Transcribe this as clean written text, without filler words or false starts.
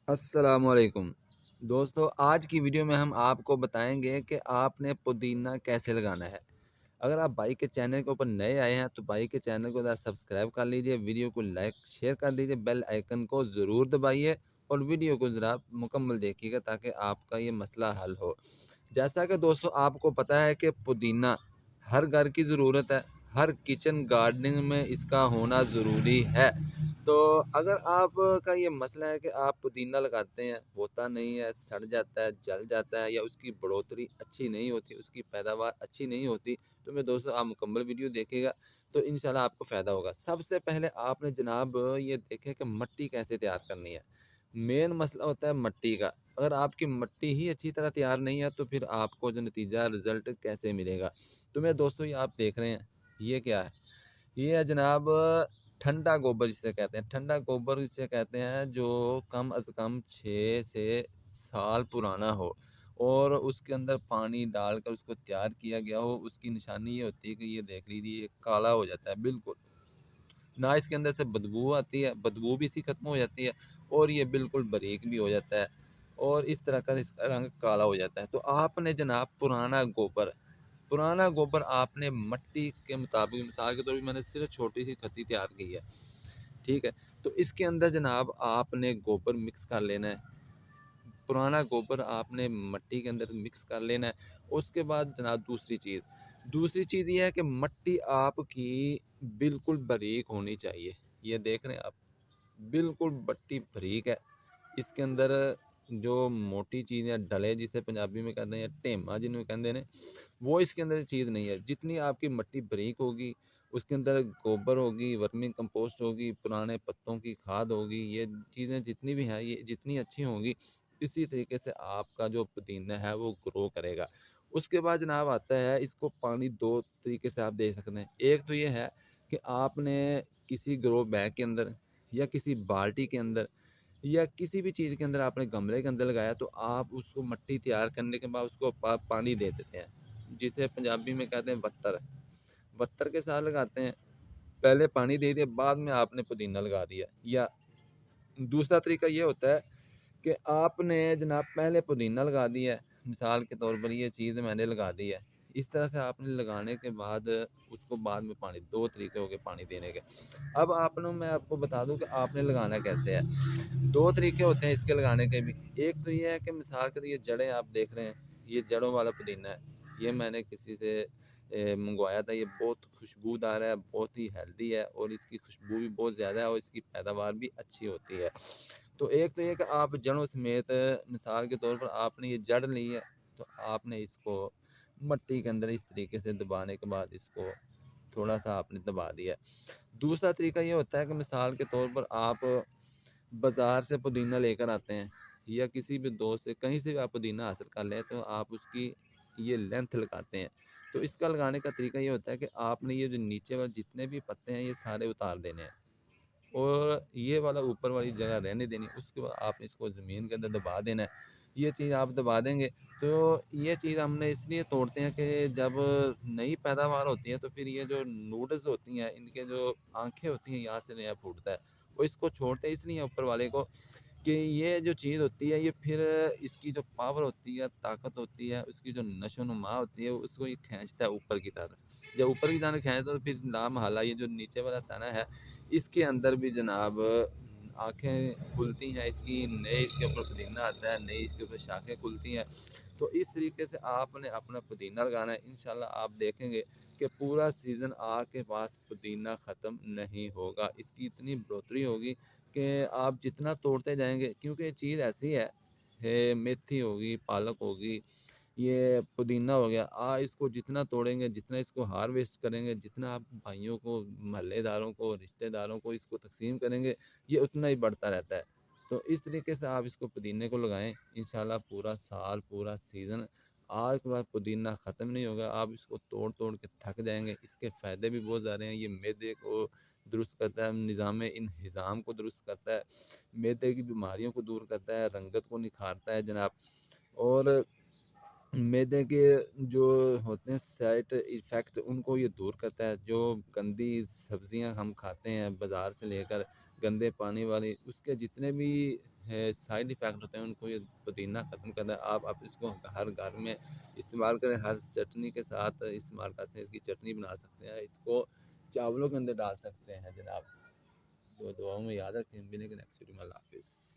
السلام علیکم دوستو، آج کی ویڈیو میں ہم آپ کو بتائیں گے کہ آپ نے پودینہ کیسے لگانا ہے۔ اگر آپ بھائی کے چینل کے اوپر نئے آئے ہیں تو بھائی کے چینل کو ذرا سبسکرائب کر لیجئے، ویڈیو کو لائک شیئر کر دیجئے، بیل آئیکن کو ضرور دبائیے اور ویڈیو کو ذرا مکمل دیکھیے گا تاکہ آپ کا یہ مسئلہ حل ہو۔ جیسا کہ دوستو آپ کو پتہ ہے کہ پودینہ ہر گھر کی ضرورت ہے، ہر کچن گارڈننگ میں اس کا ہونا ضروری ہے۔ تو اگر آپ کا یہ مسئلہ ہے کہ آپ پودینہ لگاتے ہیں، ہوتا نہیں ہے، سڑ جاتا ہے، جل جاتا ہے، یا اس کی بڑھوتری اچھی نہیں ہوتی، اس کی پیداوار اچھی نہیں ہوتی، تو میں دوستو آپ مکمل ویڈیو دیکھے گا تو انشاءاللہ آپ کو فائدہ ہوگا۔ سب سے پہلے آپ نے جناب یہ دیکھیں کہ مٹی کیسے تیار کرنی ہے۔ مین مسئلہ ہوتا ہے مٹی کا۔ اگر آپ کی مٹی ہی اچھی طرح تیار نہیں ہے تو پھر آپ کو جو نتیجہ رزلٹ کیسے ملے گا۔ تو میں دوستو یہ آپ دیکھ رہے ہیں، یہ کیا ہے؟ یہ ہے جناب ٹھنڈا گوبر جسے کہتے ہیں۔ ٹھنڈا گوبر جسے کہتے ہیں جو کم از کم 6 سے سال پرانا ہو اور اس کے اندر پانی ڈال کر اس کو تیار کیا گیا ہو۔ اس کی نشانی یہ ہوتی ہے کہ یہ دیکھ لیجیے، یہ کالا ہو جاتا ہے بالکل، نہ اس کے اندر سے بدبو آتی ہے، بدبو بھی اسی ختم ہو جاتی ہے، اور یہ بالکل باریک بھی ہو جاتا ہے اور اس طرح کا اس کا رنگ کالا ہو جاتا ہے۔ تو آپ نے جناب پرانا گوبر آپ نے مٹی کے مطابق، مثال کے طور پر میں نے صرف چھوٹی سی کھتی تیار کی ہے، ٹھیک ہے، تو اس کے اندر جناب آپ نے گوبر مکس کر لینا ہے۔ پرانا گوبر آپ نے مٹی کے اندر مکس کر لینا ہے۔ اس کے بعد جناب دوسری چیز یہ ہے کہ مٹی آپ کی بالکل باریک ہونی چاہیے۔ یہ دیکھ رہے ہیں آپ، بالکل مٹی باریک ہے۔ اس کے اندر جو موٹی چیزیں ڈلے جسے پنجابی میں کہتے ہیں، ٹیما جنہوں کہتے ہیں، وہ اس کے اندر چیز نہیں ہے۔ جتنی آپ کی مٹی باریک ہوگی، اس کے اندر گوبر ہوگی، ورمی کمپوسٹ ہوگی، پرانے پتوں کی کھاد ہوگی، یہ چیزیں جتنی بھی ہیں، یہ جتنی اچھی ہوں گی، اسی طریقے سے آپ کا جو پودینہ ہے وہ گرو کرے گا۔ اس کے بعد جناب آتا ہے، اس کو پانی 2 طریقے سے آپ دے سکتے ہیں۔ ایک تو یہ ہے کہ آپ نے کسی گرو بیگ کے اندر یا کسی بالٹی کے اندر یا کسی بھی چیز کے اندر، آپ نے گملے کے اندر لگایا، تو آپ اس کو مٹی تیار کرنے کے بعد اس کو پانی دے دیتے ہیں، جسے پنجابی میں کہتے ہیں وتر کے ساتھ لگاتے ہیں۔ پہلے پانی دے دیا، بعد میں آپ نے پودینہ لگا دیا۔ یا دوسرا طریقہ یہ ہوتا ہے کہ آپ نے جناب پہلے پودینہ لگا دیا ہے، مثال کے طور پر یہ چیز میں نے لگا دی ہے، اس طرح سے آپ نے لگانے کے بعد اس کو بعد میں پانی، 2 طریقے ہو گئے پانی دینے کے۔ اب میں آپ کو بتا دوں کہ آپ نے لگانا کیسے ہے۔ 2 طریقے ہوتے ہیں اس کے لگانے کے بھی۔ ایک تو یہ ہے کہ مثال کے یہ جڑیں آپ دیکھ رہے ہیں، یہ جڑوں والا پودینہ ہے، یہ میں نے کسی سے منگوایا تھا۔ یہ بہت خوشبودار ہے، بہت ہی ہیلدی ہے، اور اس کی خوشبو بھی بہت زیادہ ہے اور اس کی پیداوار بھی اچھی ہوتی ہے۔ تو ایک تو یہ کہ آپ جڑوں سمیت، مثال کے طور پر آپ نے یہ جڑ لی ہے، تو آپ نے اس کو مٹی کے اندر اس طریقے سے دبانے کے بعد اس کو تھوڑا سا آپ نے دبا دیا ہے۔ دوسرا طریقہ یہ ہوتا ہے کہ مثال کے طور پر آپ بازار سے پودینہ لے کر آتے ہیں، یا کسی بھی دوست سے کہیں سے بھی آپ پودینہ حاصل کر لیں، تو آپ اس کی یہ لینتھ لگاتے ہیں۔ تو اس کا لگانے کا طریقہ یہ ہوتا ہے کہ آپ نے یہ جو نیچے والے جتنے بھی پتے ہیں، یہ سارے اتار دینے ہیں، اور یہ والا اوپر والی جگہ رہنے دینی۔ اس کے بعد آپ اس کو زمین کے اندر دبا دینا ہے۔ یہ چیز آپ دبا دیں گے تو یہ چیز ہم نے اس لیے توڑتے ہیں کہ جب نئی پیداوار ہوتی ہے تو پھر یہ جو نوڈلز ہوتی ہیں، ان کے جو آنکھیں ہوتی ہیں، یہاں سے نیا پھوٹتا ہے، وہ اس کو چھوڑتے اس لیے اوپر والے کو کہ یہ جو چیز ہوتی ہے، یہ پھر اس کی جو پاور ہوتی ہے، طاقت ہوتی ہے، اس کی جو نشو و نما ہوتی ہے، اس کو یہ کھینچتا ہے اوپر کی طرف۔ جب اوپر کی طرف کھینچتا ہے تو پھر لامحالہ یہ جو نیچے والا تنا ہے، اس کے اندر بھی جناب آنکھیں کھلتی ہیں، اس کی نئے اس کے اوپر پودینہ آتا ہے، نئی اس کے اوپر شاخیں کھلتی ہیں۔ تو اس طریقے سے آپ نے اپنا پودینہ لگانا ہے۔ انشاءاللہ آپ دیکھیں گے کہ پورا سیزن آپ کے پاس پودینہ ختم نہیں ہوگا، اس کی اتنی بڑھوتری ہوگی کہ آپ جتنا توڑتے جائیں گے، کیونکہ یہ چیز ایسی ہے، میتھی ہوگی، پالک ہوگی، یہ پودینہ ہو گیا، اس کو جتنا توڑیں گے، جتنا اس کو ہارویسٹ کریں گے، جتنا آپ بھائیوں کو، محلے داروں کو، رشتہ داروں کو اس کو تقسیم کریں گے، یہ اتنا ہی بڑھتا رہتا ہے۔ تو اس طریقے سے آپ اس کو پودینے کو لگائیں، انشاءاللہ پورا سال، پورا سیزن آج کے بعد پودینہ ختم نہیں ہوگا۔ آپ اس کو توڑ کے تھک جائیں گے۔ اس کے فائدے بھی بہت زیادہ ہیں۔ یہ معدے کو درست کرتا ہے، نظام انہضام کو درست کرتا ہے، معدے کی بیماریوں کو دور کرتا ہے، رنگت کو نکھارتا ہے جناب، اور معدے کے جو ہوتے ہیں سائڈ ایفیکٹ، ان کو یہ دور کرتا ہے۔ جو گندی سبزیاں ہم کھاتے ہیں بازار سے لے کر، گندے پانی والی، اس کے جتنے بھی سائڈ ایفیکٹ ہوتے ہیں ان کو یہ پودینہ ختم کرتا ہے. آپ اس کو ہر گھر میں استعمال کریں، ہر چٹنی کے ساتھ استعمال کر سکتے ہیں. اس کی چٹنی بنا سکتے ہیں، اس کو چاولوں کے اندر ڈال سکتے ہیں جناب. تو دعاؤں میں یاد رکھیں. ملیں گے نیکسٹ ویڈیو میں. اللہ حافظ.